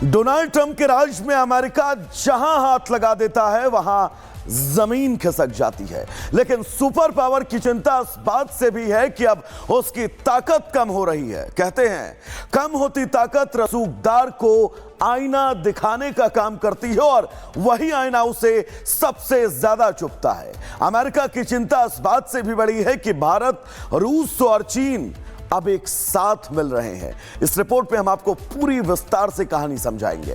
Donald Trump के राज में America जहां हाथ लगा देता है वहां जमीन खिसक जाती है। लेकिन सुपर पावर की चिंता इस बात से भी है कि अब उसकी ताकत कम हो रही है। कहते हैं कम होती ताकत रसूखदार को आईना दिखाने का काम करती है और वही आईना उसे सबसे ज्यादा चुभता है। अमेरिका की चिंता इस बात से भी बड़ी है कि भारत, रूस और चीन अब एक साथ मिल रहे हैं। इस रिपोर्ट में हम आपको पूरी विस्तार से कहानी समझाएंगे।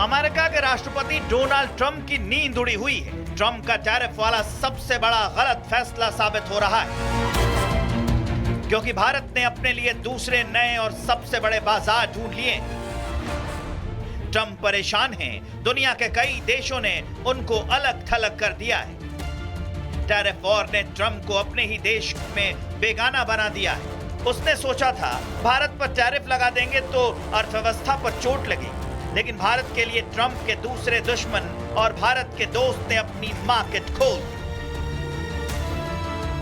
अमेरिका के राष्ट्रपति डोनाल्ड ट्रंप की नींद उड़ी हुई है। ट्रंप का टैरिफ वाला सबसे बड़ा गलत फैसला साबित हो रहा है, क्योंकि भारत ने अपने लिए दूसरे नए और सबसे बड़े बाजार ढूंढ लिए। ट्रंप परेशान हैं। दुनिया के कई देशों ने उनको अलग थलग कर दिया है। टैरिफ वॉर ने ट्रंप को अपने ही देश में बेगाना बना दिया है। उसने सोचा था भारत पर टैरिफ लगा देंगे तो अर्थव्यवस्था पर चोट लगेगी, लेकिन भारत के लिए ट्रंप के दूसरे दुश्मन और भारत के दोस्त ने अपनी मार्केट खोल दी।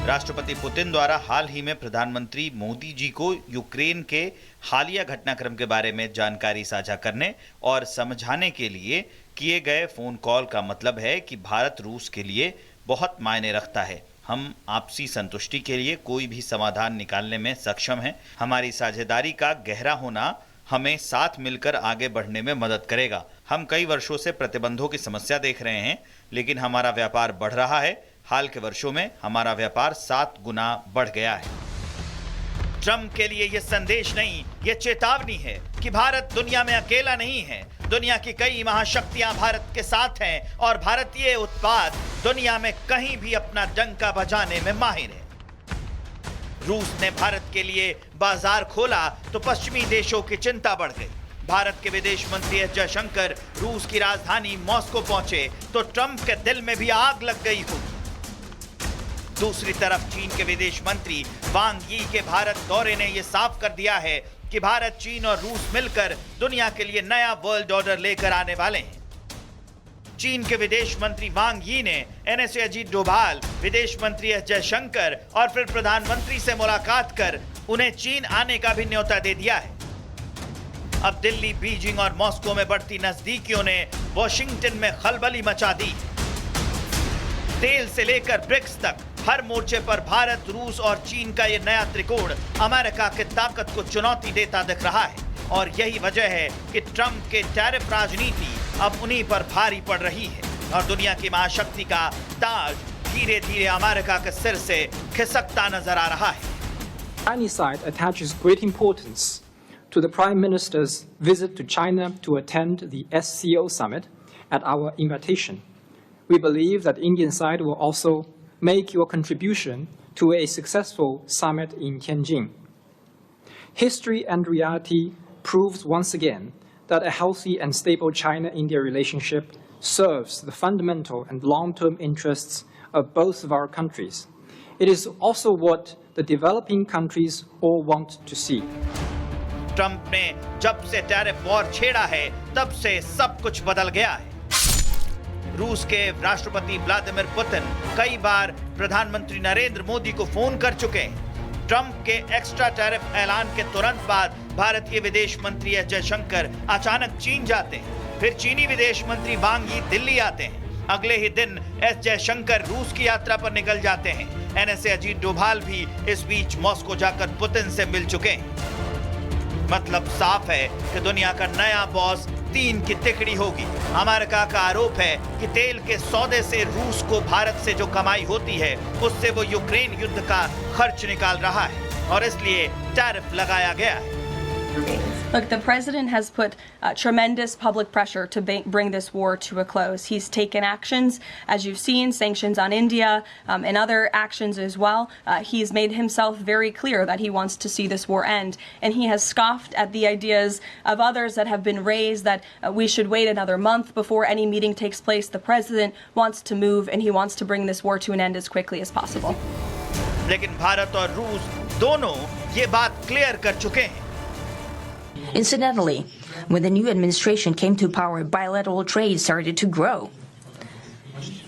राष्ट्रपति पुतिन द्वारा हाल ही में प्रधानमंत्री मोदी जी को यूक्रेन के हालिया घटनाक्रम के बारे में जानकारी साझा करने और समझाने के लिए किए गए फोन कॉल का मतलब है कि भारत रूस के लिए बहुत मायने रखता है। हम आपसी संतुष्टि के लिए कोई भी समाधान निकालने में सक्षम हैं। हमारी साझेदारी का गहरा होना हमें साथ मिलकर आगे बढ़ने में मदद करेगा। हम कई वर्षों से प्रतिबंधों की समस्या देख रहे हैं, लेकिन हमारा व्यापार बढ़ रहा है। हाल के वर्षों में हमारा व्यापार 7 गुना बढ़ गया है। ट्रंप के लिए यह संदेश नहीं, यह चेतावनी है कि भारत दुनिया में अकेला नहीं है। दुनिया की कई महाशक्तियां भारत के साथ हैं और भारतीय उत्पाद दुनिया में कहीं भी अपना डंका बजाने में माहिर है। रूस ने भारत के लिए बाजार खोला तो पश्चिमी देशों की चिंता बढ़ गई। भारत के विदेश मंत्री एस जयशंकर रूस की राजधानी मॉस्को पहुंचे तो ट्रंप के दिल में भी आग लग गई होगी। दूसरी तरफ चीन के विदेश मंत्री वांग यी के भारत दौरे ने यह साफ कर दिया है कि भारत, चीन और रूस मिलकर दुनिया के लिए नया वर्ल्ड ऑर्डर लेकर आने वाले हैं। चीन के विदेश मंत्री वांग यी ने एनएसए अजीत डोभाल, विदेश मंत्री एस जयशंकर और फिर प्रधानमंत्री से मुलाकात कर उन्हें चीन आने का भी न्योता दे दिया है। अब दिल्ली, बीजिंग और मॉस्को में बढ़ती नजदीकियों ने वॉशिंगटन में खलबली मचा दी। तेल से लेकर ब्रिक्स तक हर मोर्चे पर भारत, रूस और चीन का यह नया त्रिकोण अमेरिका की ताकत को चुनौती देता दिख रहा है। और यही वजह है कि ट्रंप के टैरिफ राजनीति अब उन्हीं पर भारी पड़ रही है और दुनिया की महाशक्ति का ताज धीरे धीरे अमेरिका के सिर से खिसकता नजर आ रहा है। Chinese side attaches great importance to the Prime Minister's visit to China to attend the SCO summit at our invitation. We believe that Indian side will also make your contribution to a successful summit in Tianjin. History and reality proves once again that a healthy and stable China-India relationship serves the fundamental and long-term interests of both of our countries. It is also what the developing countries all want to see. Trump ने जब से tariff war छेड़ा है, तब से सब कुछ बदल गया है। रूस के राष्ट्रपति व्लादिमीर पुतिन कई बार प्रधानमंत्री नरेंद्र मोदी को फोन कर चुके हैं। ट्रंप के एक्स्ट्रा टैरिफ ऐलान के तुरंत बाद भारतीय विदेश मंत्री एस जयशंकर अचानक चीन जाते हैं। फिर चीनी विदेश मंत्री वांग यी दिल्ली आते हैं। अगले ही दिन एस जयशंकर रूस की यात्रा पर निकल जाते हैं। एनएसए अजीत डोभाल भी इस बीच मॉस्को जाकर पुतिन से मिल चुके हैं। मतलब साफ है कि दुनिया का नया बॉस 3 की तिकड़ी होगी। अमेरिका का आरोप है कि तेल के सौदे से रूस को भारत से जो कमाई होती है, उससे वो यूक्रेन युद्ध का खर्च निकाल रहा है और इसलिए टैरिफ लगाया गया है। Look, the president has put tremendous public pressure to bring this war to a close. He's taken actions, as you've seen, sanctions on India and other actions as well. He's made himself very clear that he wants to see this war end. And he has scoffed at the ideas of others that have been raised that we should wait another month before any meeting takes place. The president wants to move and he wants to bring this war to an end as quickly as possible. लेकिन भारत और रूस दोनों ये बात clear कर चुके हैं। Incidentally, when the new administration came to power, bilateral trade started to grow.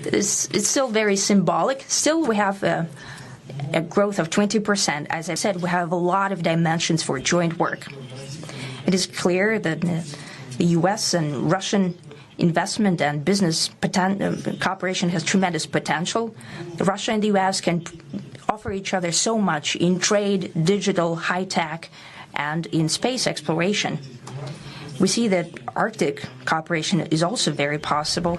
it's still very symbolic. Still, we have a growth of 20%. As I said, we have a lot of dimensions for joint work. It is clear that the U.S. and Russian investment and business cooperation has tremendous potential. Russia and the U.S. can offer each other so much in trade, digital, high-tech, and in space exploration. We see that Arctic cooperation is also very possible.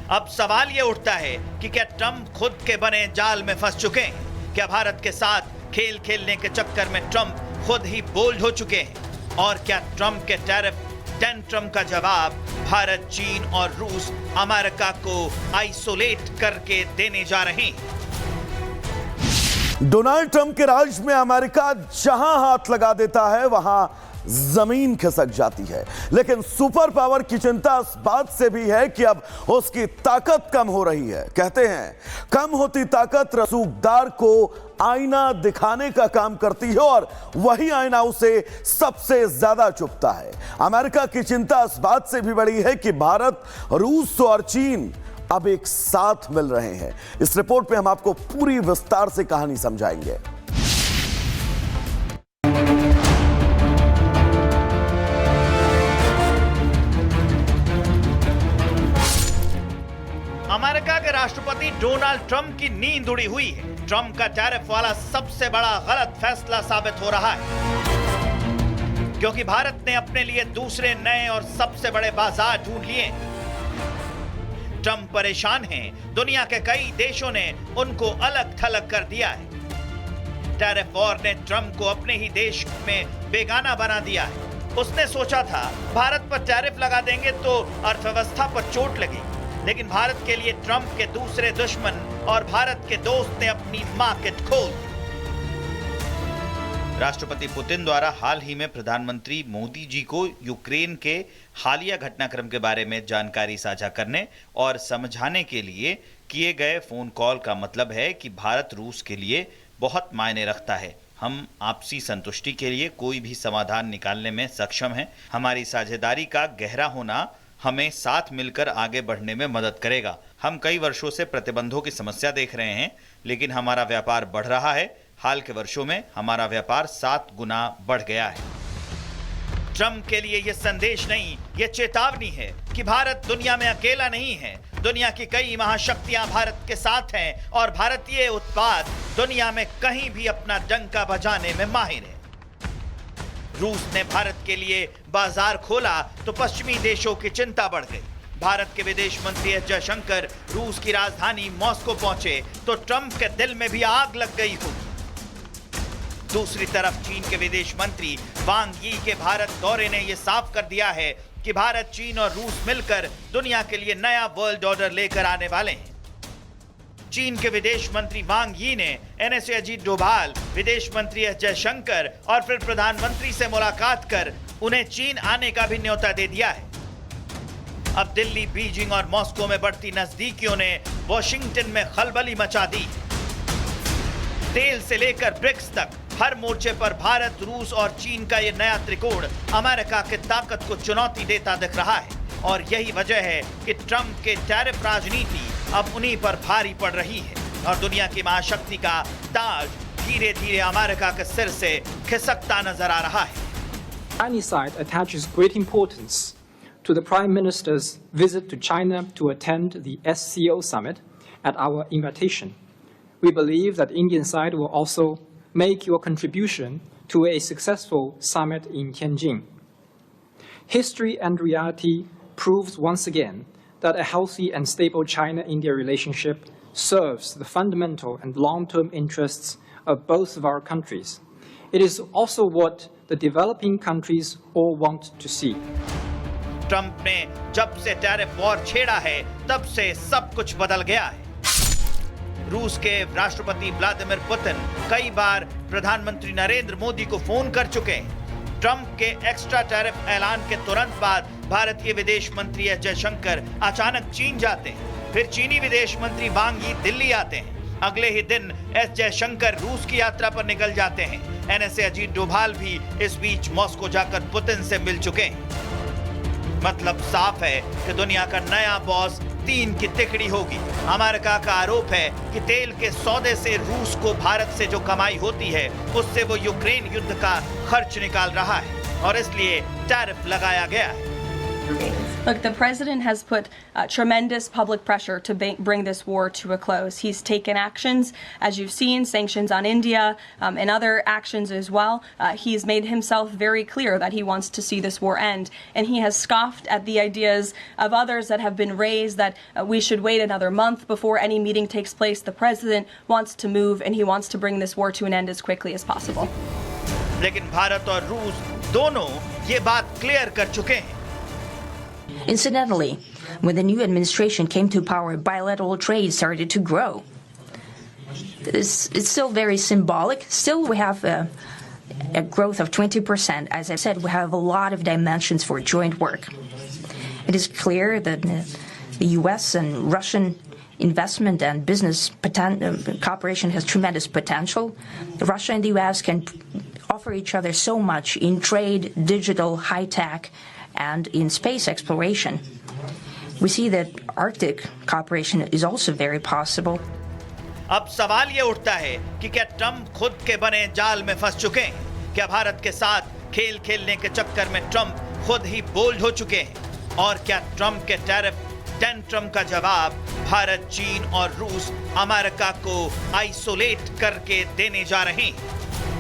अब सवाल ये उठता है कि क्या Trump खुद के बने जाल में फंस चुके हैं? क्या भारत के साथ खेल खेलने के चक्कर में ट्रंप खुद ही बोल्ड हो चुके हैं? और क्या ट्रंप के टैरिफ टेंट्रम का जवाब भारत, चीन और रूस अमेरिका को आइसोलेट करके देने जा रहे हैं? डोनाल्ड ट्रंप के राज में अमेरिका जहां हाथ लगा देता है वहां जमीन खिसक जाती है। लेकिन सुपर पावर की चिंता इस बात से भी है कि अब उसकी ताकत कम हो रही है। कहते हैं कम होती ताकत रसूखदार को आईना दिखाने का काम करती है और वही आईना उसे सबसे ज्यादा चुभता है। अमेरिका की चिंता इस बात से भी बड़ी है कि भारत, रूस और चीन अब एक साथ मिल रहे हैं। इस रिपोर्ट में हम आपको पूरी विस्तार से कहानी समझाएंगे। अमेरिका के राष्ट्रपति डोनाल्ड ट्रंप की नींद उड़ी हुई है। ट्रंप का टैरिफ वाला सबसे बड़ा गलत फैसला साबित हो रहा है, क्योंकि भारत ने अपने लिए दूसरे नए और सबसे बड़े बाजार ढूंढ लिए। ट्रंप परेशान हैं। दुनिया के कई देशों ने उनको अलग थलग कर दिया है। टैरिफ वॉर ने ट्रंप को अपने ही देश में बेगाना बना दिया है। उसने सोचा था भारत पर टैरिफ लगा देंगे तो अर्थव्यवस्था पर चोट लगेगी, लेकिन भारत के लिए ट्रंप के दूसरे दुश्मन और भारत के दोस्त ने अपनी मार्केट खोल दी। राष्ट्रपति पुतिन द्वारा हाल ही में प्रधानमंत्री मोदी जी को यूक्रेन के हालिया घटनाक्रम के बारे में जानकारी साझा करने और समझाने के लिए किए गए फोन कॉल का मतलब है कि भारत रूस के लिए बहुत मायने रखता है। हम आपसी संतुष्टि के लिए कोई भी समाधान निकालने में सक्षम हैं। हमारी साझेदारी का गहरा होना हमें साथ मिलकर आगे बढ़ने में मदद करेगा। हम कई वर्षों से प्रतिबंधों की समस्या देख रहे हैं, लेकिन हमारा व्यापार बढ़ रहा है। हाल के वर्षों में हमारा व्यापार 7 गुना बढ़ गया है। ट्रंप के लिए यह संदेश नहीं, यह चेतावनी है कि भारत दुनिया में अकेला नहीं है। दुनिया की कई महाशक्तियां भारत के साथ हैं और भारतीय उत्पाद दुनिया में कहीं भी अपना डंका बजाने में माहिर है। रूस ने भारत के लिए बाजार खोला तो पश्चिमी देशों की चिंता बढ़ गई। भारत के विदेश मंत्री एस जयशंकर रूस की राजधानी मॉस्को पहुंचे तो ट्रंप के दिल में भी आग लग गई होगी। दूसरी तरफ चीन के विदेश मंत्री वांग यी के भारत दौरे ने यह साफ कर दिया है कि भारत, चीन और रूस मिलकर दुनिया के लिए नया वर्ल्ड ऑर्डर लेकर आने वाले हैं। चीन के विदेश मंत्री वांग यी ने एनएसए अजीत डोभाल, विदेश मंत्री एस जयशंकर और फिर प्रधानमंत्री से मुलाकात कर उन्हें चीन आने का भी न्योता दे दिया है। अब दिल्ली, बीजिंग और मॉस्को में बढ़ती नजदीकियों ने वॉशिंगटन में खलबली मचा दी। तेल से लेकर ब्रिक्स तक हर मोर्चे पर भारत, रूस और चीन का यह नया त्रिकोण अमेरिका की ताकत को चुनौती देता दिख रहा है और यही वजह है कि ट्रंप के टैरिफ राजनीति अब उन्हीं पर भारी पड़ रही है और दुनिया की महाशक्ति का ताज धीरे धीरे अमेरिका के सिर से खिसकता नजर आ रहा है। Chinese side attaches great importance to the Prime Minister's visit to China to attend the SCO summit at our invitation. We believe that Indian side will also make your contribution to a successful summit in Tianjin. History and reality proves once again that a healthy and stable China-India relationship serves the fundamental and long-term interests of both of our countries. It is also what the developing countries all want to see. Trump ने जब से tariff war छेड़ा है तब से सब कुछ बदल गया है। रूस के राष्ट्रपति व्लादिमीर पुतिन कई बार प्रधानमंत्री नरेंद्र मोदी को फोन कर चुके हैं। ट्रंप के एक्स्ट्रा टैरिफ ऐलान के तुरंत बाद भारतीय विदेश मंत्री एस जयशंकर अचानक चीन जाते हैं। फिर चीनी विदेश मंत्री वांग यी दिल्ली आते हैं। अगले ही दिन एस जयशंकर रूस की यात्रा पर निकल जाते हैं। एनएसए अजीत डोभाल भी इस बीच मॉस्को जाकर पुतिन से मिल चुके हैं। मतलब साफ है कि दुनिया का नया बॉस तीन की तिकड़ी होगी। अमेरिका का आरोप है कि तेल के सौदे से रूस को भारत से जो कमाई होती है उससे वो यूक्रेन युद्ध का खर्च निकाल रहा है और इसलिए टैरिफ लगाया गया है। Look, the president has put tremendous public pressure to bring this war to a close. He's taken actions, as you've seen, sanctions on India and other actions as well. He's made himself very clear that he wants to see this war end. And he has scoffed at the ideas of others that have been raised that we should wait another month before any meeting takes place. The president wants to move and he wants to bring this war to an end as quickly as possible. लेकिन भारत और रूस दोनों ये बात clear कर चुके हैं। Incidentally, when the new administration came to power, bilateral trade started to grow. It's still very symbolic. Still, we have a growth of 20%. As I said, we have a lot of dimensions for joint work. It is clear that the U.S. and Russian investment and business cooperation has tremendous potential. Russia and the U.S. can offer each other so much in trade, digital, high-tech, and in space exploration. We see that Arctic cooperation is also very possible. अब सवाल ये उठता है कि क्या Trump खुद के बने जाल में फंस चुके हैं? क्या भारत के साथ खेल खेलने के चक्कर में ट्रम्प खुद ही बोल्ड हो चुके हैं? और क्या ट्रम्प के टैरिफ टेंट्रम का जवाब भारत, चीन और रूस अमेरिका को आइसोलेट करके देने जा रहे हैं?